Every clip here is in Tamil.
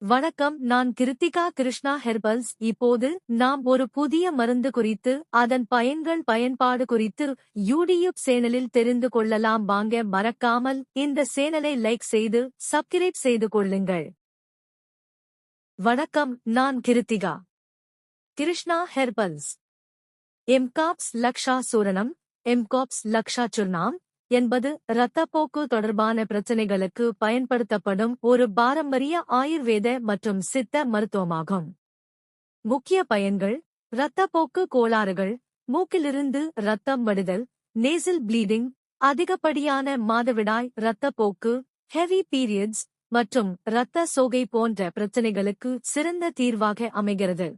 வணக்கம், நான் கிருத்திகா கிருஷ்ணா ஹெர்பல்ஸ். இப்போது நாம் ஒரு புதிய மருந்து குறித்து அதன் பயன்கள் பயன்பாடு குறித்து யூடியூப் சேனலில் தெரிந்து கொள்ளலாம். வாங்க, மறக்காமல் இந்த சேனலை லைக் செய்து சப்ஸ்கிரைப் செய்து கொள்ளுங்கள். வணக்கம், நான் கிருத்திகா கிருஷ்ணா ஹெர்பல்ஸ். எம்காப்ஸ் லக்ஷா சூரணம், எம்காப்ஸ் லக்ஷா சுர்ணாம் என்பது இரத்தப்போக்கு தொடர்பான பிரச்சினைகளுக்கு பயன்படுத்தப்படும் ஒரு பாரம்பரிய ஆயுர்வேத மற்றும் சித்த மருத்துவமாகும். முக்கிய பயன்கள்: இரத்தப்போக்கு கோளாறுகள், மூக்கிலிருந்து இரத்தம் வடிதல், நேசல் ப்ளீடிங், அதிகப்படியான மாதவிடாய் இரத்தப்போக்கு, ஹெவி பீரியட்ஸ் மற்றும் இரத்த சோகை போன்ற பிரச்சினைகளுக்கு சிறந்த தீர்வாக அமைகிறது.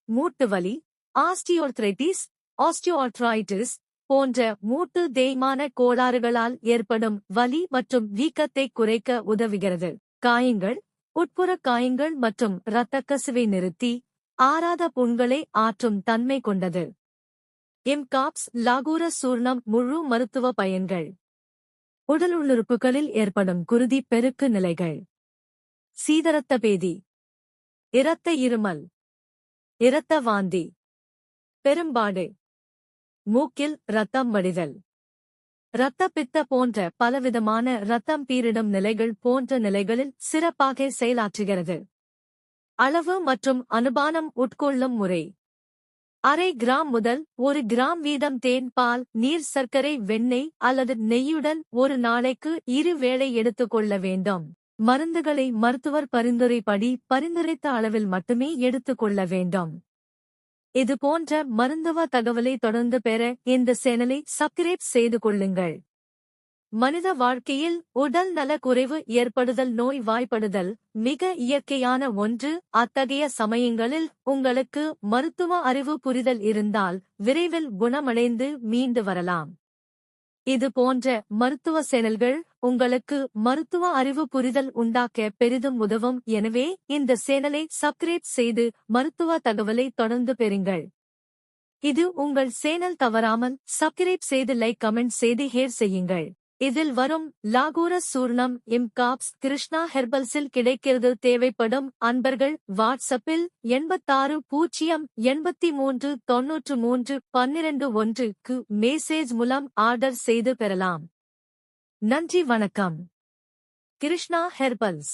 மூட்டு வலி, ஆஸ்டியோஆர்த்ரைட்டிஸ், ஆஸ்டியோஆர்த்ரைட்டிஸ் போன்ற மூட்டு தேய்மான கோளாறுகளால் ஏற்படும் வலி மற்றும் வீக்கத்தை குறைக்க உதவுகிறது. காயங்கள், உட்புற காயங்கள் மற்றும் இரத்தக்கசிவை நிறுத்தி ஆறாத புண்களை ஆற்றும் தன்மை கொண்டது. எம்காப்ஸ் லாகூர சூர்ணம். முழு மருத்துவ பயன்கள்: உடல் உள்ளுறுப்புகளில் ஏற்படும் குருதி பெருக்கு நிலைகள், சீதரத்த பேதி, இரத்த இருமல், இரத்த வாந்தி, பெரும்பாடு, மூக்கில் இரத்தம் வடிதல், இரத்த பித்த போன்ற பலவிதமான இரத்தம் பீரிடும் நிலைகள் போன்ற நிலைகளில் சிறப்பாக செயலாற்றுகிறது. அளவு மற்றும் அனுபானம்: உட்கொள்ளும் முறை: அரை கிராம் முதல் 1 கிராம் வீதம் தேன், பால், நீர், சர்க்கரை, வெண்ணெய் அல்லது நெய்யுடன் ஒரு நாளைக்கு 2 வேளை எடுத்துக்கொள்ள வேண்டும். மருந்துகளை மருத்துவர் பரிந்துரைப்படி பரிந்துரைத்த அளவில் மட்டுமே எடுத்துக்கொள்ள வேண்டும். இது போன்ற மருத்துவ தகவலை தொடர்ந்து பெற இந்த சேனலை சப்ஸ்கிரைப் செய்து கொள்ளுங்கள். மனித வாழ்க்கையில் உடல் நல குறைவு ஏற்படுதல், நோய் வாய்ப்படுதல் மிக இயற்கையான ஒன்று. அத்தகைய சமயங்களில் உங்களுக்கு மருத்துவ அறிவு புரிதல் இருந்தால் விரைவில் குணமடைந்து மீண்டு வரலாம். இது போன்ற மருத்துவ சேனல்கள் உங்களுக்கு மருத்துவ அறிவு புரிதல் உண்டாக்க பெரிதும் உதவும். எனவே இந்த சேனலை சப்ஸ்கிரைப் செய்து மருத்துவ தகவலை தொடர்ந்து பெறுங்கள். இது உங்கள் சேனல். தவறாமல் சப்ஸ்கிரைப் செய்து லைக், கமெண்ட் செய்து ஷேர் செய்யுங்கள். இதில் வரும் லாகூர சூர்ணம் எம்காப்ஸ் கிருஷ்ணா ஹெர்பல்ஸில் கிடைக்கிறது. தேவைப்படும் அன்பர்கள் வாட்ஸ்அப்பில் 86 083 93 12 1க்கு மெசேஜ் மூலம் ஆர்டர் செய்து பெறலாம். நன்றி, வணக்கம். கிருஷ்ணா ஹெர்பல்ஸ்.